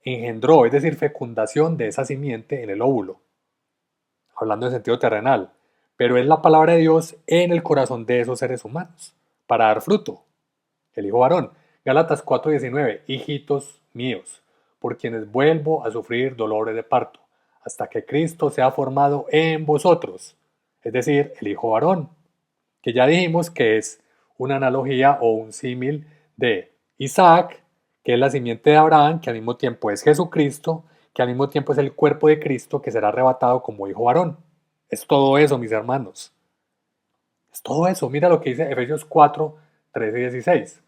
Engendró, es decir, fecundación de esa simiente en el óvulo, hablando en sentido terrenal, pero es la palabra de Dios en el corazón de esos seres humanos, para dar fruto, el hijo varón. Gálatas 4:19, hijitos míos, por quienes vuelvo a sufrir dolores de parto, hasta que Cristo sea formado en vosotros, es decir, el hijo varón, que ya dijimos que es una analogía o un símil de Isaac, que es la simiente de Abraham, que al mismo tiempo es Jesucristo, que al mismo tiempo es el cuerpo de Cristo que será arrebatado como hijo varón. Es todo eso, mis hermanos. Es todo eso. Mira lo que dice Efesios 4, 13 y 16.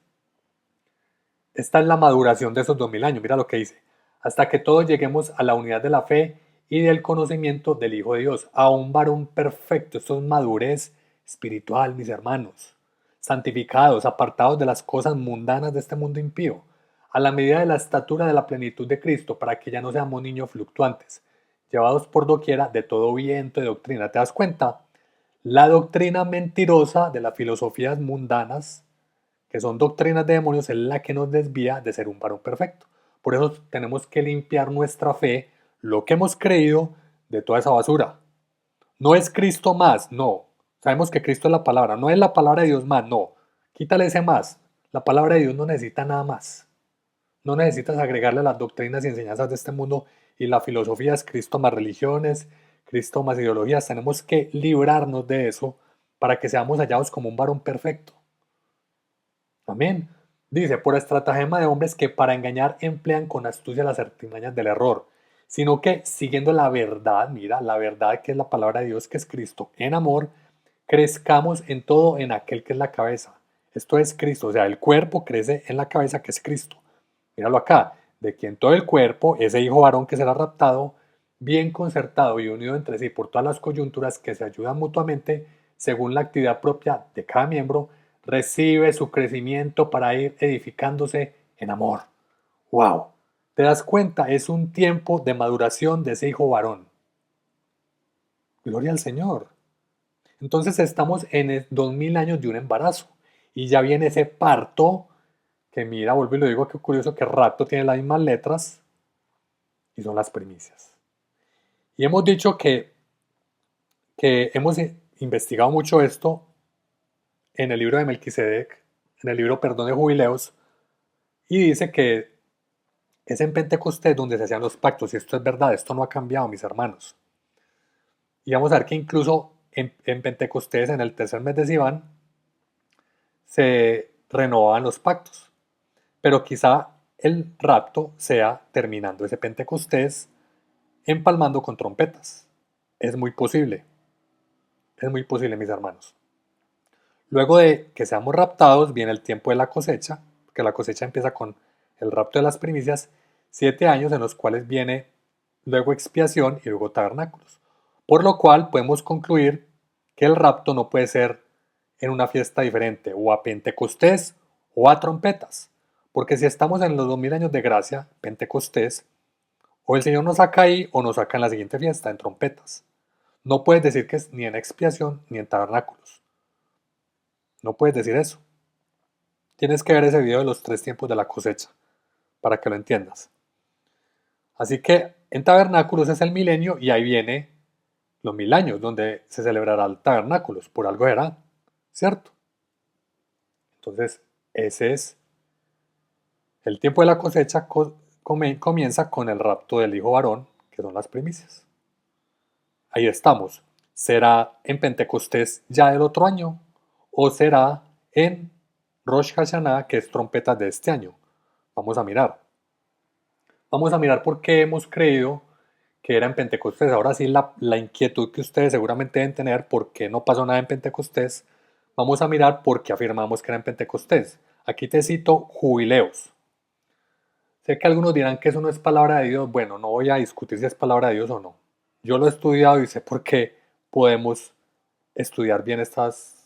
Esta es la maduración de esos 2000 años. Mira lo que dice. Hasta que todos lleguemos a la unidad de la fe y del conocimiento del Hijo de Dios, a un varón perfecto. Esto es madurez espiritual, mis hermanos. Santificados, apartados de las cosas mundanas de este mundo impío, a la medida de la estatura de la plenitud de Cristo, para que ya no seamos niños fluctuantes, llevados por doquiera de todo viento de doctrina. ¿Te das cuenta? La doctrina mentirosa de las filosofías mundanas, que son doctrinas de demonios, es la que nos desvía de ser un varón perfecto. Por eso tenemos que limpiar nuestra fe, lo que hemos creído, de toda esa basura. No es Cristo más, no. Sabemos que Cristo es la palabra, no es la palabra de Dios más, no. Quítale ese más. La palabra de Dios no necesita nada más. No necesitas agregarle las doctrinas y enseñanzas de este mundo y la filosofía es Cristo más religiones, Cristo más ideologías. Tenemos que librarnos de eso para que seamos hallados como un varón perfecto. Amén. Dice, por estratagema de hombres que para engañar emplean con astucia las artimañas del error, sino que siguiendo la verdad, mira, la verdad que es la palabra de Dios, que es Cristo, en amor, crezcamos en todo en aquel que es la cabeza. Esto es Cristo, o sea, el cuerpo crece en la cabeza que es Cristo. Míralo acá, de quien todo el cuerpo, ese hijo varón que será raptado, bien concertado y unido entre sí por todas las coyunturas que se ayudan mutuamente, según la actividad propia de cada miembro, recibe su crecimiento para ir edificándose en amor. ¡Wow! ¿Te das cuenta? Es un tiempo de maduración de ese hijo varón. Gloria al Señor. Entonces estamos en 2000 años de un embarazo y ya viene ese parto que mira, vuelvo y lo digo, qué curioso que rapto tiene las mismas letras y son las primicias. Y hemos dicho que hemos investigado mucho esto en el libro de Melquisedec, en el libro, perdón, de Jubileos, y dice que es en Pentecostés donde se hacían los pactos, y esto es verdad, esto no ha cambiado, mis hermanos. Y vamos a ver que incluso en Pentecostés, en el tercer mes de Sivan, se renovaban los pactos. Pero quizá el rapto sea terminando ese Pentecostés, empalmando con trompetas. Es muy posible, mis hermanos. Luego de que seamos raptados, viene el tiempo de la cosecha, que la cosecha empieza con el rapto de las primicias, 7 años en los cuales viene luego expiación y luego tabernáculos. Por lo cual podemos concluir que el rapto no puede ser en una fiesta diferente, o a Pentecostés o a trompetas. Porque si estamos en los 2000 años de gracia, Pentecostés, o el Señor nos saca ahí o nos saca en la siguiente fiesta, en trompetas. No puedes decir que es ni en expiación ni en tabernáculos. No puedes decir eso. Tienes que ver ese video de los 3 tiempos de la cosecha para que lo entiendas. Así que en tabernáculos es el milenio y ahí viene los 1000 años donde se celebrará el tabernáculos. Por algo era, ¿cierto? Entonces, ese es el tiempo de la cosecha. Comienza con el rapto del hijo varón, que son las primicias. Ahí estamos. ¿Será en Pentecostés ya del otro año? ¿O será en Rosh Hashanah, que es trompetas de este año? Vamos a mirar. Vamos a mirar por qué hemos creído que era en Pentecostés. Ahora sí, la inquietud que ustedes seguramente deben tener, ¿por qué no pasó nada en Pentecostés? Vamos a mirar por qué afirmamos que era en Pentecostés. Aquí te cito Jubileos. Sé que algunos dirán que eso no es palabra de Dios. Bueno, no voy a discutir si es palabra de Dios o no. Yo lo he estudiado y sé por qué podemos estudiar bien estos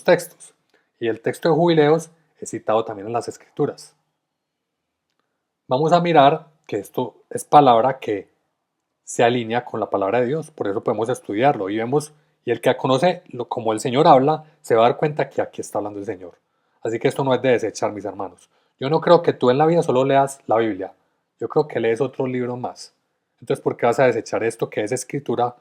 textos. Y el texto de Jubileos es citado también en las Escrituras. Vamos a mirar que esto es palabra que se alinea con la palabra de Dios. Por eso podemos estudiarlo y vemos, y el que conoce como el Señor habla, se va a dar cuenta que aquí está hablando el Señor. Así que esto no es de desechar, mis hermanos. Yo no creo que tú en la vida solo leas la Biblia. Yo creo que lees otro libro más. Entonces, ¿por qué vas a desechar esto que es escritura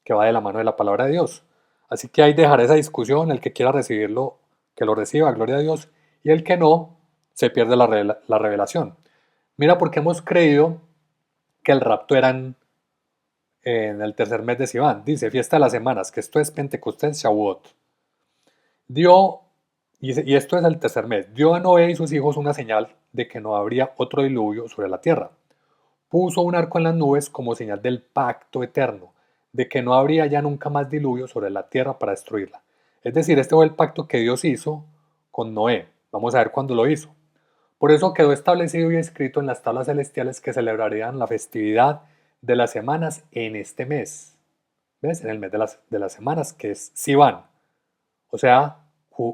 que va de la mano de la palabra de Dios? Así que ahí dejaré esa discusión. El que quiera recibirlo, que lo reciba, gloria a Dios. Y el que no, se pierde la revelación. Mira, porque hemos creído que el rapto era en el tercer mes de Sivan. Dice, fiesta de las semanas, que esto es Pentecostés, Shavuot. Y esto es el tercer mes, dio a Noé y sus hijos una señal de que no habría otro diluvio sobre la tierra. Puso un arco en las nubes como señal del pacto eterno, de que no habría ya nunca más diluvio sobre la tierra para destruirla. Es decir, este fue el pacto que Dios hizo con Noé. Vamos a ver cuándo lo hizo. Por eso quedó establecido y escrito en las tablas celestiales que celebrarían la festividad de las semanas en este mes. ¿Ves? En el mes de las semanas, que es Sivan. O sea,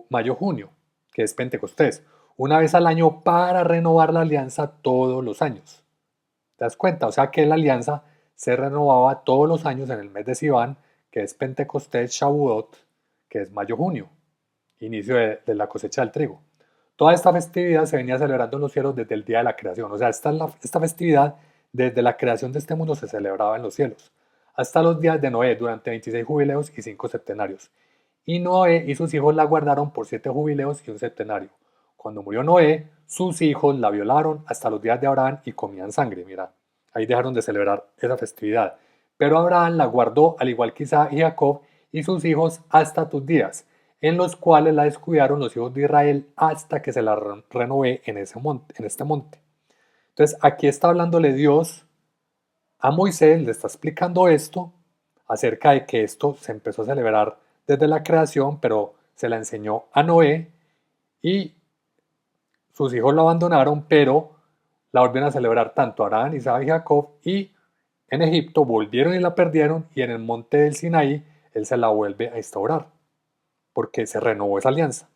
mayo-junio, que es Pentecostés. Una vez al año para renovar la alianza todos los años. ¿Te das cuenta? O sea que la alianza se renovaba todos los años en el mes de Sivan, que es Pentecostés, Shavuot, que es mayo-junio, inicio de la cosecha del trigo. Toda esta festividad se venía celebrando en los cielos desde el día de la creación. O sea, esta festividad desde la creación de este mundo se celebraba en los cielos. Hasta los días de Noé, durante 26 jubileos y 5 septenarios. Y Noé y sus hijos la guardaron por 7 jubileos y un septenario. Cuando murió Noé, sus hijos la violaron hasta los días de Abraham y comían sangre. Mira, ahí dejaron de celebrar esa festividad. Pero Abraham la guardó al igual que Isaac y Jacob y sus hijos hasta tus días, en los cuales la descuidaron los hijos de Israel hasta que se la renové en este monte. Entonces aquí está hablándole Dios a Moisés, le está explicando esto acerca de que esto se empezó a celebrar desde la creación, pero se la enseñó a Noé y sus hijos lo abandonaron, pero la volvieron a celebrar tanto Abraham, Isaac y Jacob, y en Egipto volvieron y la perdieron, y en el monte del Sinaí él se la vuelve a instaurar, porque se renovó esa alianza.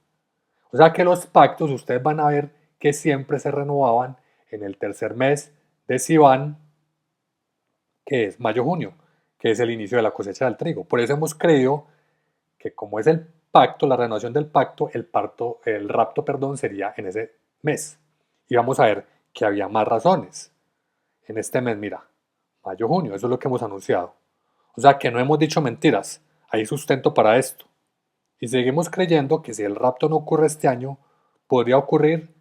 O sea que los pactos, ustedes van a ver que siempre se renovaban en el tercer mes de Sivan, que es mayo-junio, que es el inicio de la cosecha del trigo. Por eso hemos creído que como es el pacto, la renovación del pacto, el rapto, perdón, sería en ese mes. Y vamos a ver que había más razones. En este mes, mira, mayo-junio, eso es lo que hemos anunciado. O sea que no hemos dicho mentiras, hay sustento para esto. Y seguimos creyendo que si el rapto no ocurre este año, podría ocurrir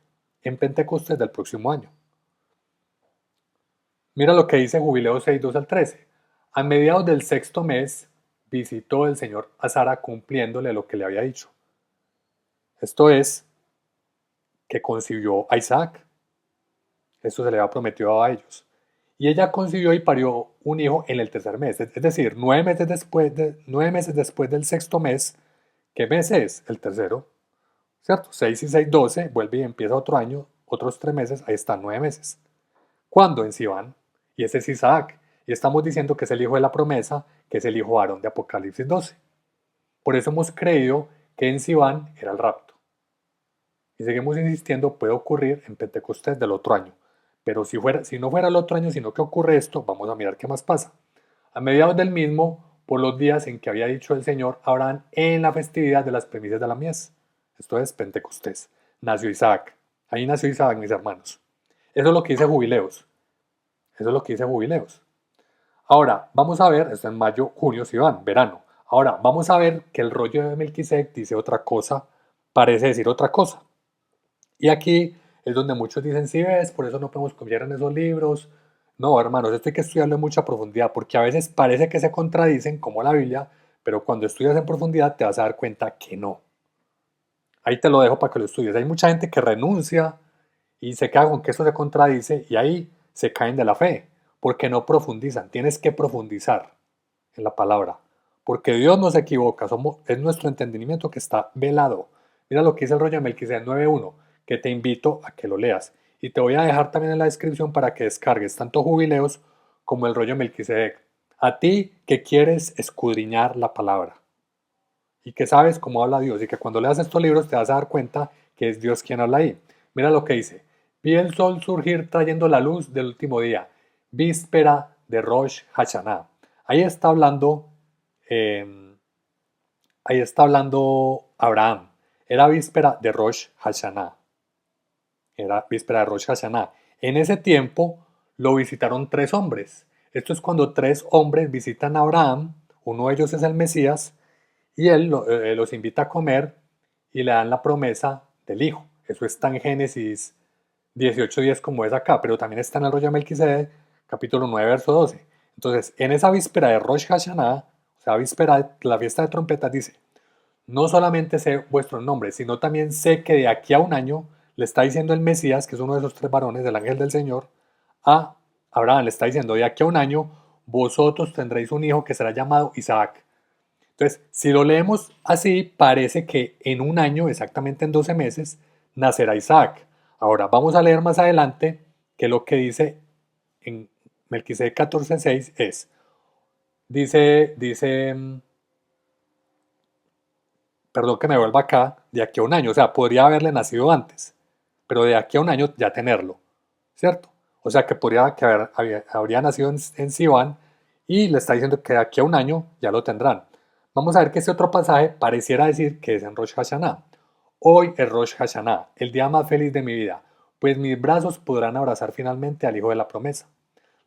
en Pentecostés del próximo año. Mira lo que dice Jubileo 6, 2 al 13. A mediados del sexto mes visitó el Señor a Sara cumpliéndole lo que le había dicho. Esto es que concibió a Isaac. Esto se le había prometido a ellos. Y ella concibió y parió un hijo en el tercer mes. Es decir, 9 meses después del sexto mes. ¿Qué mes es? El tercero. ¿Cierto? 6 y 6, 12. Vuelve y empieza otro año. Otros 3 meses. Ahí están 9 meses. ¿Cuándo? En Sivan. Y ese es Isaac. Y estamos diciendo que es el hijo de la promesa, que es el hijo Aarón de Apocalipsis 12. Por eso hemos creído que en Sivan era el rapto. Y seguimos insistiendo, puede ocurrir en Pentecostés del otro año. Pero si no fuera el otro año, sino que ocurre esto, vamos a mirar qué más pasa. A mediados del mismo, por los días en que había dicho el Señor a Abraham en la festividad de las primicias de la mies. Esto es Pentecostés. Nació Isaac. Ahí nació Isaac, mis hermanos. Eso es lo que dice Jubileos. Eso es lo que dice Jubileos. Ahora, vamos a ver, esto en mayo, junio, si van, verano. Ahora, vamos a ver que el rollo de Melquisedec dice otra cosa, parece decir otra cosa. Y aquí es donde muchos dicen, sí ves, por eso no podemos confiar en esos libros. No, hermanos, esto hay que estudiarlo en mucha profundidad, porque a veces parece que se contradicen, como la Biblia, pero cuando estudias en profundidad te vas a dar cuenta que no. Ahí te lo dejo para que lo estudies. Hay mucha gente que renuncia y se queda con que eso se contradice y ahí se caen de la fe, porque no profundizan. Tienes que profundizar en la palabra, porque Dios no se equivoca, es nuestro entendimiento que está velado. Mira lo que dice el rollo de Melquisedec 9.1, que te invito a que lo leas. Y te voy a dejar también en la descripción para que descargues tanto Jubileos como el rollo de Melquisedec. A ti que quieres escudriñar la palabra y que sabes cómo habla Dios y que cuando leas estos libros te vas a dar cuenta que es Dios quien habla ahí. Mira lo que dice. Vi el sol surgir trayendo la luz del último día, víspera de Rosh Hashanah. Ahí está hablando Abraham. Era víspera de Rosh Hashanah. Era víspera de Rosh Hashanah. En ese tiempo lo visitaron 3 hombres. Esto es cuando 3 hombres visitan a Abraham. Uno de ellos es el Mesías. Y él los invita a comer y le dan la promesa del hijo. Eso está en Génesis 18:10 como es acá, pero también está en el rollo de Melquisedec, capítulo 9, verso 12. Entonces, en esa víspera de Rosh Hashanah, o sea, víspera de la fiesta de trompetas, dice, no solamente sé vuestros nombres, sino también sé que de aquí a un año, le está diciendo el Mesías, que es uno de esos 3 varones del ángel del Señor, a Abraham le está diciendo, de aquí a un año, vosotros tendréis un hijo que será llamado Isaac. Entonces, si lo leemos así, parece que en un año, exactamente en 12 meses, nacerá Isaac. Ahora, vamos a leer más adelante que lo que dice en Melquisedec 14:6 es, dice, perdón que me vuelva acá, de aquí a un año, o sea, podría haberle nacido antes, pero de aquí a un año ya tenerlo, ¿cierto? O sea, que podría que habría nacido en Sivan y le está diciendo que de aquí a un año ya lo tendrán. Vamos a ver que este otro pasaje pareciera decir que es en Rosh Hashanah. Hoy es Rosh Hashanah, el día más feliz de mi vida, pues mis brazos podrán abrazar finalmente al hijo de la promesa.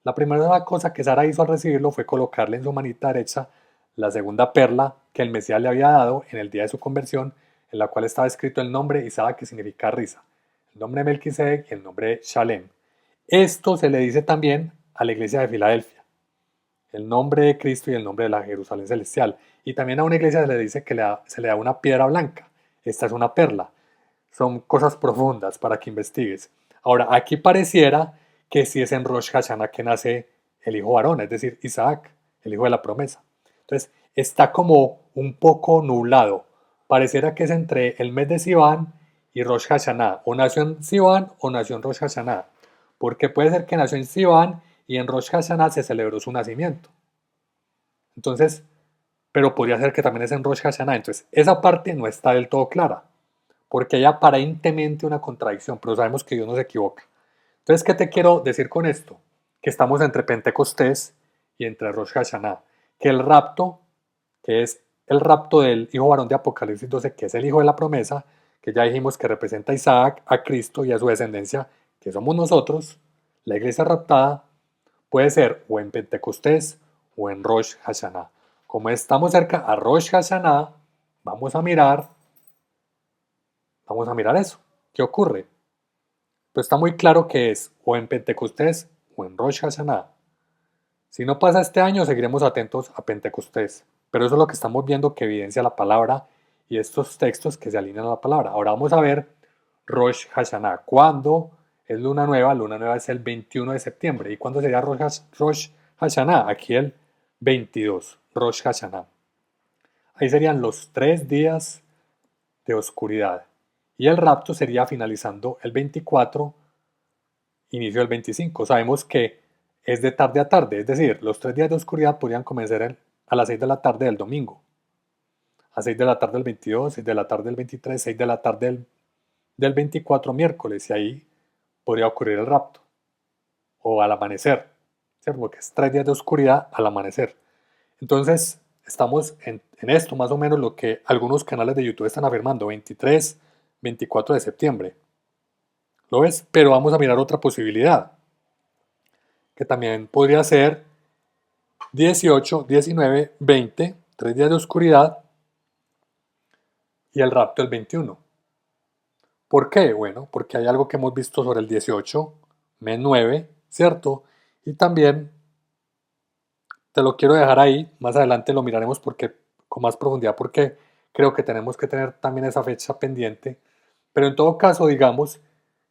La primera cosa que Sara hizo al recibirlo fue colocarle en su manita derecha la segunda perla que el Mesías le había dado en el día de su conversión, en la cual estaba escrito el nombre Isaac, que significa risa, el nombre de Melquisedec y el nombre Shalem. Esto se le dice también a la iglesia de Filadelfia, el nombre de Cristo y el nombre de la Jerusalén celestial. Y también a una iglesia se le dice que se le da una piedra blanca. Esta es una perla. Son cosas profundas para que investigues. Ahora, aquí pareciera que si es en Rosh Hashanah que nace el hijo varón, es decir, Isaac, el hijo de la promesa. Entonces, está como un poco nublado. Pareciera que es entre el mes de Sivan y Rosh Hashanah. O nació en Sivan o nació en Rosh Hashanah. Porque puede ser que nació en Sivan y en Rosh Hashanah se celebró su nacimiento. Entonces, pero podría ser que también es en Rosh Hashanah. Entonces, esa parte no está del todo clara, porque hay aparentemente una contradicción, pero sabemos que Dios no se equivoca. Entonces, ¿qué te quiero decir con esto? Que estamos entre Pentecostés y entre Rosh Hashanah. Que el rapto, que es el rapto del hijo varón de Apocalipsis 12, que es el hijo de la promesa, que ya dijimos que representa a Isaac, a Cristo y a su descendencia, que somos nosotros, la iglesia raptada, puede ser o en Pentecostés o en Rosh Hashanah. Como estamos cerca a Rosh Hashanah, vamos a mirar eso. ¿Qué ocurre? Pues está muy claro que es o en Pentecostés o en Rosh Hashanah. Si no pasa este año, seguiremos atentos a Pentecostés. Pero eso es lo que estamos viendo que evidencia la palabra y estos textos que se alinean a la palabra. Ahora vamos a ver Rosh Hashanah. ¿Cuándo es luna nueva? Luna nueva es el 21 de septiembre. ¿Y cuándo sería Rosh Hashanah? Aquí el 22, Rosh Hashanah. Ahí serían los 3 días de oscuridad. Y el rapto sería finalizando el 24, inicio del 25. Sabemos que es de tarde a tarde, es decir, los 3 días de oscuridad podrían comenzar a las 6 de la tarde del domingo, a 6 de la tarde del 22, 6 de la tarde del 23, 6 de la tarde del 24 miércoles, y ahí podría ocurrir el rapto, o al amanecer, ¿cierto? Porque es 3 días de oscuridad al amanecer. Entonces, estamos en esto, más o menos lo que algunos canales de YouTube están afirmando, 23, 24 de septiembre. ¿Lo ves? Pero vamos a mirar otra posibilidad, que también podría ser 18, 19, 20, 3 días de oscuridad y el rapto el 21. ¿Por qué? Bueno, porque hay algo que hemos visto sobre el 18, mes 9, ¿cierto? Y también te lo quiero dejar ahí, más adelante lo miraremos porque, con más profundidad porque creo que tenemos que tener también esa fecha pendiente. Pero en todo caso, digamos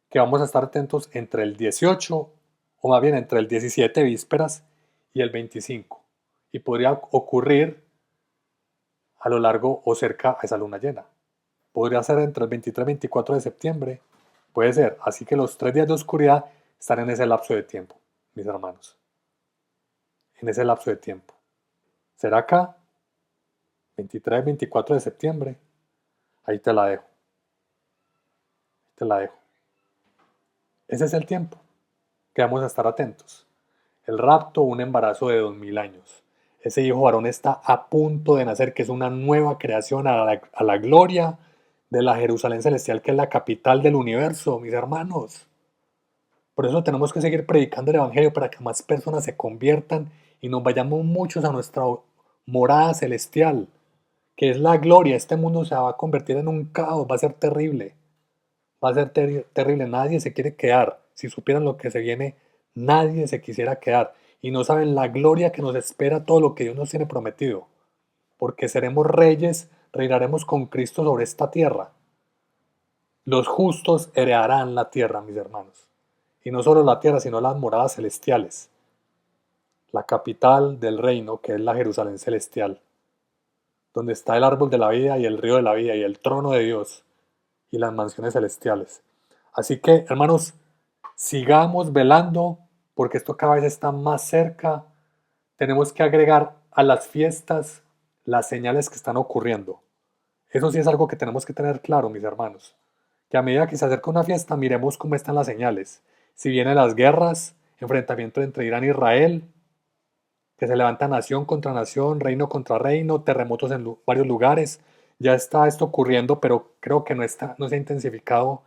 que vamos a estar atentos entre el 18, o más bien entre el 17 vísperas y el 25. Y podría ocurrir a lo largo o cerca a esa luna llena. Podría ser entre el 23 y 24 de septiembre. Puede ser. Así que los 3 días de oscuridad están en ese lapso de tiempo, mis hermanos. En ese lapso de tiempo. ¿Será acá? 23, 24 de septiembre. Ahí te la dejo. Te la dejo. Ese es el tiempo que vamos a estar atentos. El rapto, un embarazo de 2000 años. Ese hijo varón está a punto de nacer, que es una nueva creación a la gloria de la Jerusalén celestial, que es la capital del universo, mis hermanos. Por eso tenemos que seguir predicando el Evangelio para que más personas se conviertan y nos vayamos muchos a nuestra morada celestial, que es la gloria. Este mundo se va a convertir en un caos, va a ser terrible. Va a ser terrible, nadie se quiere quedar. Si supieran lo que se viene, nadie se quisiera quedar. Y no saben la gloria que nos espera, todo lo que Dios nos tiene prometido. Porque seremos reyes, reinaremos con Cristo sobre esta tierra. Los justos heredarán la tierra, mis hermanos. Y no solo la tierra, sino las moradas celestiales. La capital del reino, que es la Jerusalén celestial. donde está el árbol de la vida y el río de la vida y el trono de Dios y las mansiones celestiales. Así que, hermanos, sigamos velando porque esto cada vez está más cerca. Tenemos que agregar a las fiestas las señales que están ocurriendo. Eso sí es algo que tenemos que tener claro, mis hermanos. Que a medida que se acerca una fiesta, miremos cómo están las señales. Si vienen las guerras, enfrentamiento entre Irán e Israel, que se levanta nación contra nación, reino contra reino, terremotos en varios lugares. Ya está esto ocurriendo, pero creo que no se ha intensificado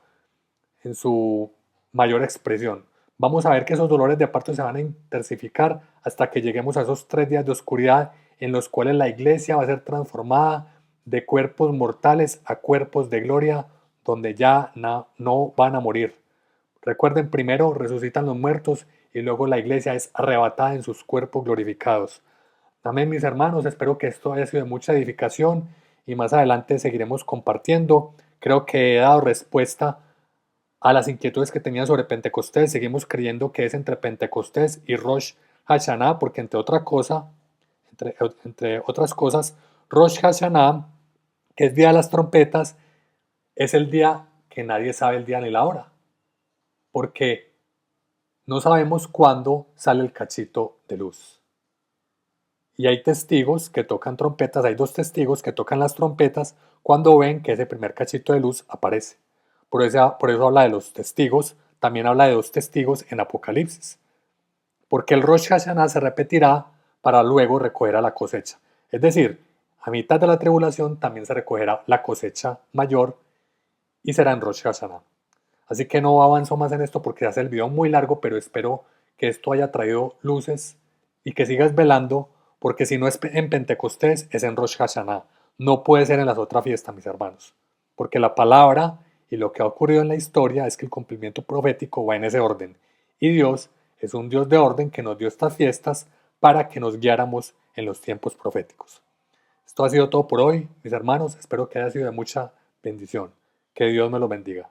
en su mayor expresión. Vamos a ver que esos dolores de parto se van a intensificar hasta que lleguemos a esos 3 días de oscuridad en los cuales la iglesia va a ser transformada de cuerpos mortales a cuerpos de gloria, donde ya no van a morir. Recuerden, primero resucitan los muertos y luego la iglesia es arrebatada en sus cuerpos glorificados. Amén, mis hermanos, espero que esto haya sido de mucha edificación y más adelante seguiremos compartiendo. Creo que he dado respuesta a las inquietudes que tenían sobre Pentecostés. Seguimos creyendo que es entre Pentecostés y Rosh Hashanah, porque entre otras cosas, Rosh Hashanah, que es Día de las Trompetas, es el día que nadie sabe el día ni la hora, porque no sabemos cuándo sale el cachito de luz. Y hay testigos que tocan trompetas, hay 2 testigos que tocan las trompetas cuando ven que ese primer cachito de luz aparece. Por eso habla de los testigos, también habla de 2 testigos en Apocalipsis. Porque el Rosh Hashanah se repetirá para luego recoger a la cosecha. Es decir, a mitad de la tribulación también se recogerá la cosecha mayor y será en Rosh Hashanah. Así que no avanzo más en esto porque hace el video muy largo, pero espero que esto haya traído luces y que sigas velando, porque si no es en Pentecostés, es en Rosh Hashanah. No puede ser en las otras fiestas, mis hermanos, porque la palabra y lo que ha ocurrido en la historia es que el cumplimiento profético va en ese orden. Y Dios es un Dios de orden que nos dio estas fiestas para que nos guiáramos en los tiempos proféticos. Esto ha sido todo por hoy, mis hermanos. Espero que haya sido de mucha bendición. Que Dios me lo bendiga.